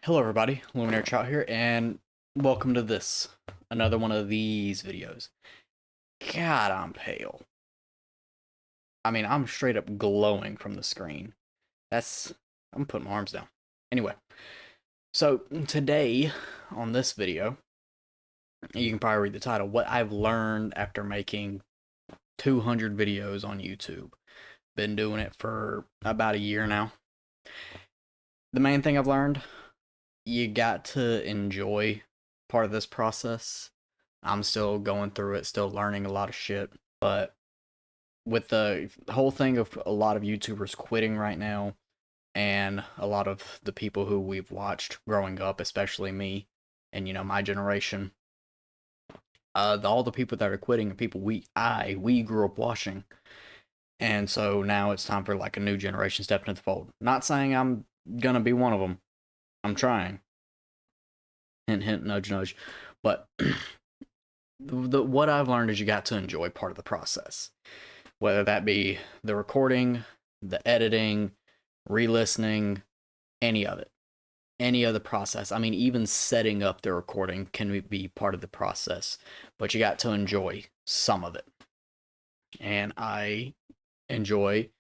Hello everybody, Luminary Trout here, and welcome to another one of these videos. God, I'm pale. I mean, I'm straight up glowing from the screen. I'm putting my arms down. Anyway, so today, on this video, you can probably read the title, What I've Learned After Making 200 Videos on YouTube. Been doing it for about a year now. The main thing I've learned, you got to enjoy part of this process. I'm still going through it, still learning a lot of shit. But with the whole thing of a lot of YouTubers quitting right now, and a lot of the people who we've watched growing up, especially me and my generation, all the people that are quitting are people we grew up watching, and so now it's time for like a new generation stepping into the fold. Not saying I'm gonna be one of them. I'm trying. Hint, hint, nudge, nudge. But what I've learned is you got to enjoy part of the process, whether that be the recording, the editing, re-listening, any of it, any of the process. I mean, even setting up the recording can be part of the process, but you got to enjoy some of it. And I enjoy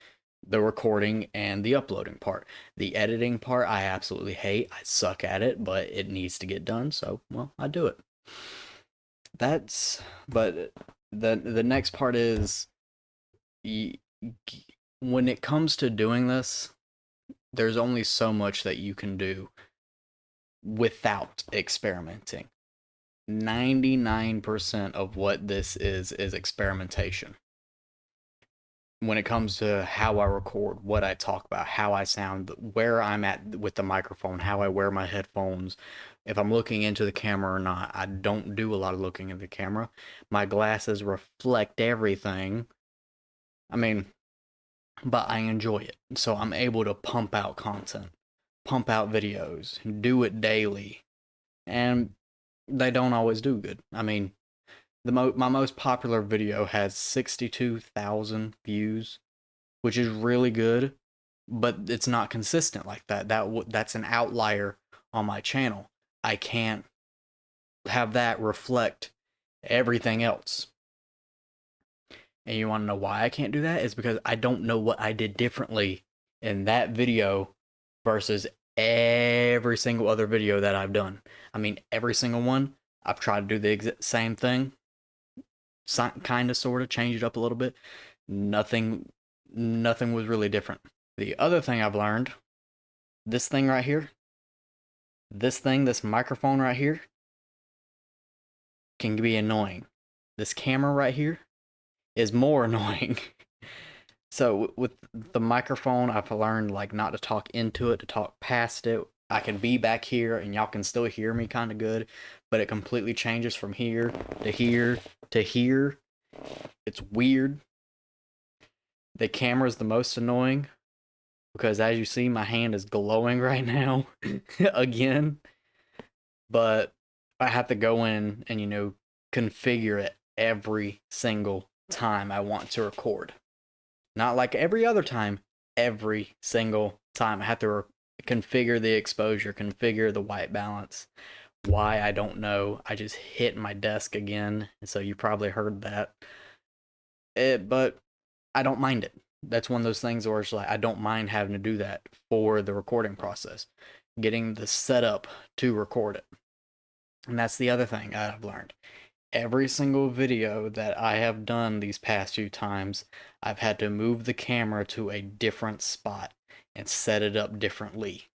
the recording and the uploading part. The editing part, I absolutely hate. I suck at it, but it needs to get done, so, well, I do it. But the next part is when it comes to doing this, there's only so much that you can do without experimenting. 99% of what this is experimentation. When it comes to how I record, what I talk about, how I sound, where I'm at with the microphone, how I wear my headphones, if I'm looking into the camera or not. I don't do a lot of looking into the camera. My glasses reflect everything. I mean, but I enjoy it. So I'm able to pump out content, pump out videos, do it daily. And they don't always do good. I mean, my most popular video has 62,000 views, which is really good, but it's not consistent like that. That's an outlier on my channel. I can't have that reflect everything else. And you want to know why I can't do that? Is because I don't know what I did differently in that video versus every single other video that I've done. I mean, every single one, I've tried to do the exact same thing, kind of, sort of, change it up a little bit. Nothing, nothing was really different. The other thing I've learned, this thing right here, this microphone right here, can be annoying. This camera right here is more annoying. So with the microphone, I've learned like not to talk into it, to talk past it. I can be back here and y'all can still hear me kind of good, but it completely changes from here to here to here. It's weird. The camera's the most annoying because as you see, my hand is glowing right now again. But I have to go in and, configure it every single time I want to record. Not like every other time, every single time. I have to configure the exposure, configure the white balance. Why, I don't know. I just hit my desk again, so you probably heard that. But I don't mind it. That's one of those things where it's like I don't mind having to do that for the recording process, getting the setup to record it. And that's the other thing I've learned. Every single video that I have done these past few times, I've had to move the camera to a different spot and set it up differently.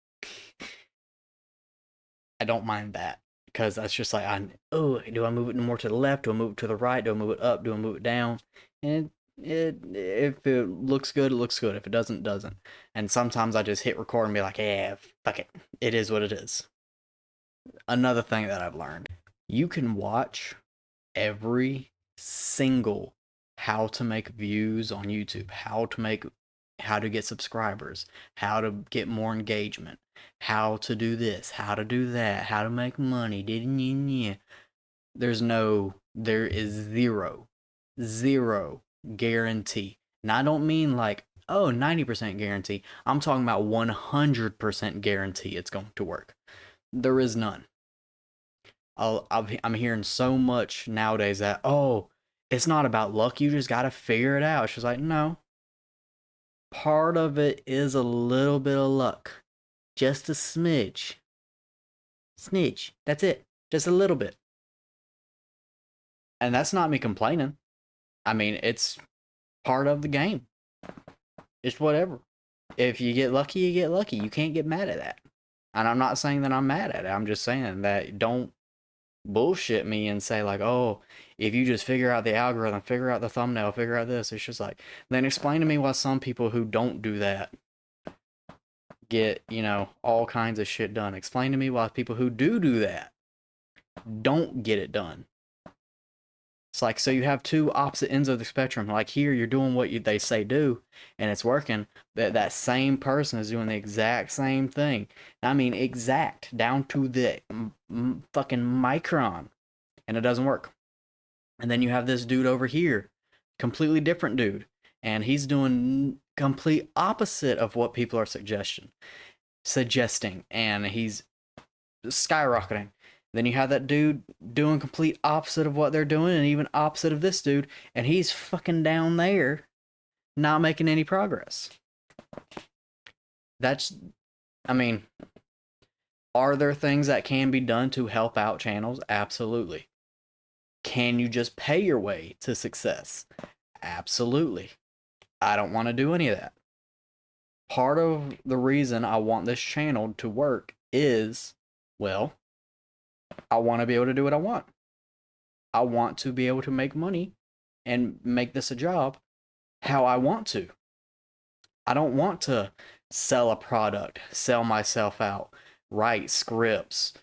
I don't mind that because that's just like, do I move it more to the left? Do I move it to the right? Do I move it up? Do I move it down? And if it looks good, it looks good. If it doesn't, it doesn't. And sometimes I just hit record and be like, yeah, fuck it. It is what it is. Another thing that I've learned, you can watch every single how to make views on YouTube, how to get subscribers, how to get more engagement, how to do this, how to do that, how to make money. There is zero guarantee. And I don't mean like, 90% guarantee. I'm talking about 100% guarantee it's going to work. There is none. I'm hearing so much nowadays that, oh, it's not about luck. You just got to figure it out. It's just like, no. Part of it is a little bit of luck. Just a smidge. Snitch. That's it. Just a little bit. And that's not me complaining. I mean, it's part of the game. It's whatever. If you get lucky, you get lucky. You can't get mad at that. And I'm not saying that I'm mad at it. I'm just saying that don't bullshit me and say like, oh, if you just figure out the algorithm, figure out the thumbnail, figure out this, it's just like, then explain to me why some people who don't do that get, all kinds of shit done. Explain to me why people who do that don't get it done. It's like, so you have two opposite ends of the spectrum. Like here, you're doing what they say do, and it's working. That same person is doing the exact same thing. I mean, exact, down to the fucking micron, and it doesn't work. And then you have this dude over here, completely different dude, and he's doing complete opposite of what people are suggesting, and he's skyrocketing. Then you have that dude doing complete opposite of what they're doing, and even opposite of this dude, and he's fucking down there, not making any progress. I mean, are there things that can be done to help out channels? Absolutely. Can you just pay your way to success? Absolutely. I don't want to do any of that. Part of the reason I want this channel to work is, well, I want to be able to do what I want. I want to be able to make money and make this a job how I want to. I don't want to sell a product, sell myself out, write scripts,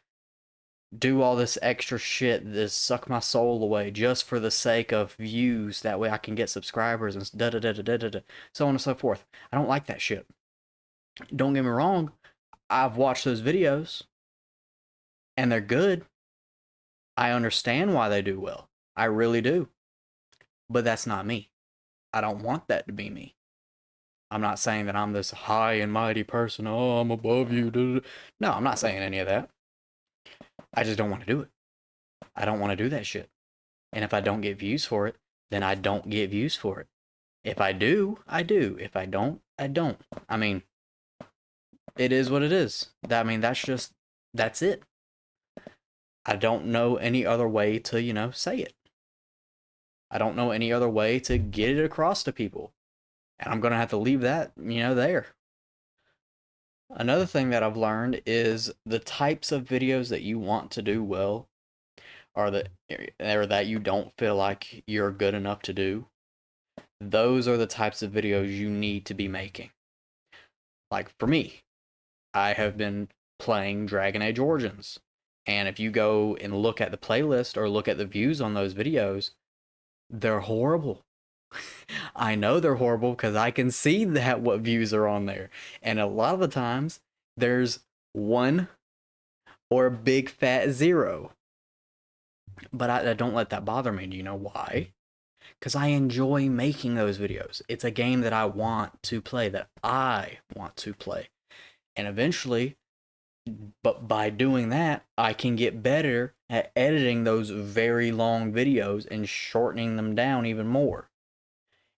do all this extra shit, this suck my soul away just for the sake of views. That way I can get subscribers and da da da da da da, so on and so forth. I don't like that shit. Don't get me wrong. I've watched those videos and they're good. I understand why they do well. I really do. But that's not me. I don't want that to be me. I'm not saying that I'm this high and mighty person. Oh, I'm above you. No, I'm not saying any of that. I just don't want to do it. I don't want to do that shit. And if I don't get views for it, then I don't get views for it. If I do, I do. If I don't, I don't. I mean, it is what it is. That's it. I don't know any other way to, say it. I don't know any other way to get it across to people. And I'm going to have to leave that, there. Another thing that I've learned is the types of videos that you want to do well or that you don't feel like you're good enough to do. Those are the types of videos you need to be making. Like for me, I have been playing Dragon Age Origins. And if you go and look at the playlist or look at the views on those videos, they're horrible. I know they're horrible because I can see what views are on there. And a lot of the times, there's 1 or a big fat 0. But I don't let that bother me. Do you know why? Because I enjoy making those videos. It's a game that I want to play, And eventually, but by doing that, I can get better at editing those very long videos and shortening them down even more.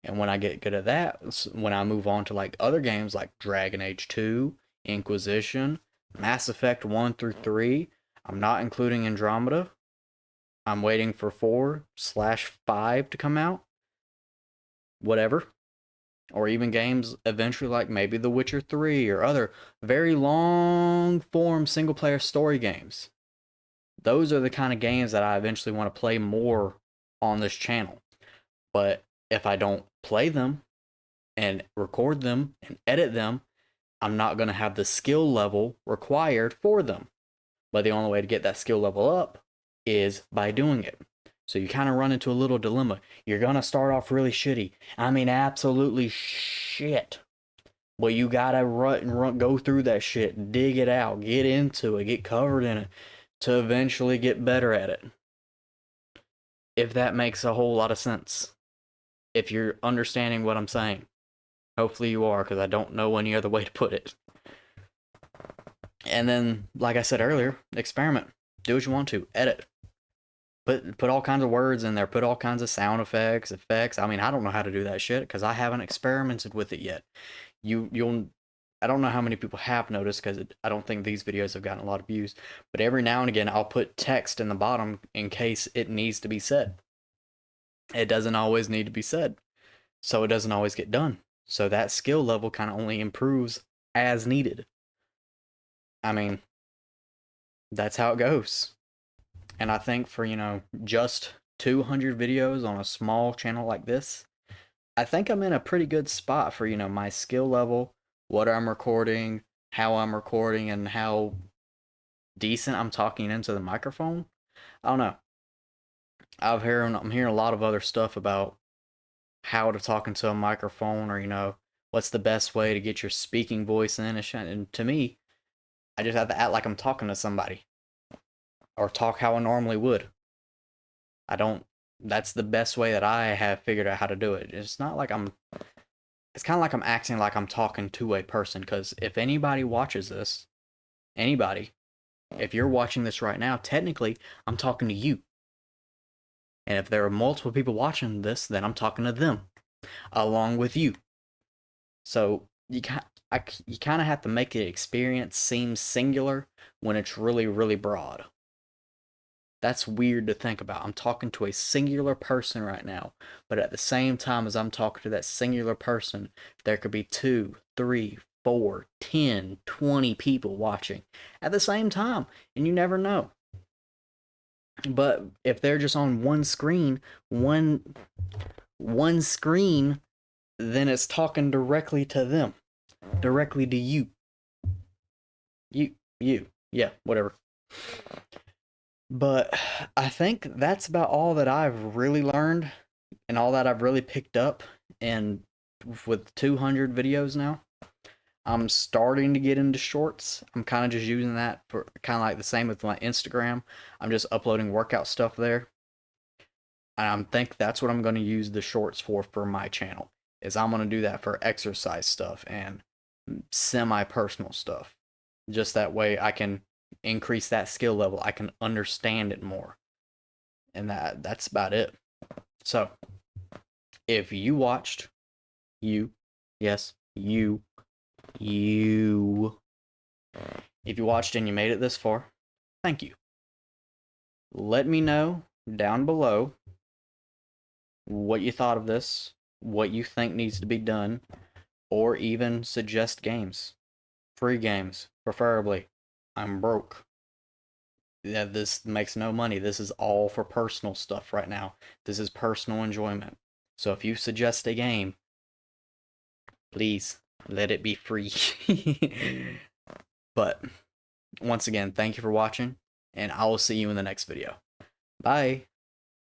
And when I get good at that, when I move on to like other games like Dragon Age 2, Inquisition, Mass Effect 1 through 3, I'm not including Andromeda. I'm waiting for 4/5 to come out. Whatever. Or even games eventually like maybe The Witcher 3 or other very long form single player story games. Those are the kind of games that I eventually want to play more on this channel. But if I don't play them and record them and edit them, I'm not going to have the skill level required for them. But the only way to get that skill level up is by doing it. So you kind of run into a little dilemma. You're going to start off really shitty. I mean, absolutely shit. But you got to go through that shit, dig it out, get into it, get covered in it to eventually get better at it. If that makes a whole lot of sense. If you're understanding what I'm saying. Hopefully you are, because I don't know any other way to put it. And then, like I said earlier, experiment. Do what you want to. Edit. Put all kinds of words in there. Put all kinds of sound effects. I mean, I don't know how to do that shit because I haven't experimented with it yet. You'll. I don't know how many people have noticed because I don't think these videos have gotten a lot of views. But every now and again, I'll put text in the bottom in case it needs to be said. It doesn't always need to be said, so it doesn't always get done. So that skill level kind of only improves as needed. I mean, that's how it goes. And I think for, just 200 videos on a small channel like this, I think I'm in a pretty good spot for, my skill level, what I'm recording, how I'm recording, and how decent I'm talking into the microphone. I don't know. I'm hearing a lot of other stuff about how to talk into a microphone or, what's the best way to get your speaking voice in. And to me, I just have to act like I'm talking to somebody or talk how I normally would. I don't, that's the best way that I have figured out how to do it. It's not like it's kind of like I'm acting like I'm talking to a person. Because if anybody watches this, anybody, if you're watching this right now, technically, I'm talking to you. And if there are multiple people watching this, then I'm talking to them along with you. So you kind of have to make the experience seem singular when it's really, really broad. That's weird to think about. I'm talking to a singular person right now, but at the same time as I'm talking to that singular person, there could be 2, 3, 4, 10, 20 people watching at the same time, and you never know. But if they're just on one screen, one screen, then it's talking directly to them, directly to you. Yeah, whatever. But I think that's about all that I've really learned and all that I've really picked up. And with 200 videos now, I'm starting to get into shorts. I'm kind of just using that for kind of like the same with my Instagram. I'm just uploading workout stuff there. And I think that's what I'm going to use the shorts for my channel. Is I'm going to do that for exercise stuff and semi-personal stuff. Just that way I can increase that skill level. I can understand it more. And that's about it. So, if you watched, yes, you, if you watched and you made it this far, thank you. Let me know down below what you thought of this, what you think needs to be done, or even suggest games. Free games, preferably. I'm broke. Yeah, this makes no money. This is all for personal stuff right now. This is personal enjoyment. So if you suggest a game, please let it be free. But once again, thank you for watching, and I will see you in the next video. Bye.